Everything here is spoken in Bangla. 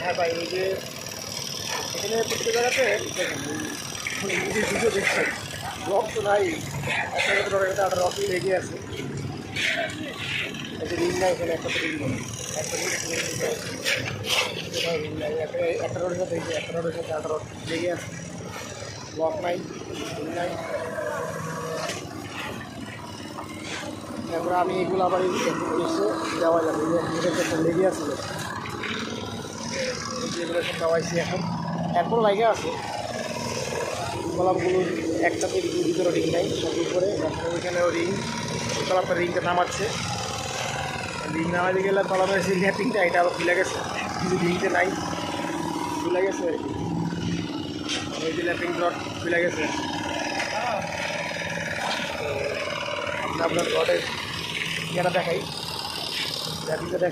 হ্যাঁ ভাই, এই যে এখানে প্রত্যেক জায়গাতে দেখেন এই ভিডিও দেখছেন, ব্লগ তো নাই, একটা রকি লেগে আছে। একটা রিং নাই, এখানে একটা রিং নেই, একটা রিং নাই, একটা রোডের সাথে একটা রোডের সাথে একটা রোড লেগে আছে, ব্লক নাই, রিং নাই। তারপরে আমি এগুলো আবার এসে দেওয়া যাবে, একটা লেগে আছে, এগুলো সব দেওয়াইছি। এখনও লাগে আছে কলামগুলোর, একটাতে ভিতরে রিং নাই, সব উপরে। ওইখানেও রিং, কলামটা রিংটা নামাচ্ছে, রিং নামাইতে গেলে কলামের সেই ল্যাপিংটা এটা আবার খুলে গেছে, কিন্তু রিংটা নাই, খুলে গেছে। ওই যে ল্যাপিং রড খুলে গেছে। তো আপনার রডের ইয়েটা দেখাই, ল্যাপিংটা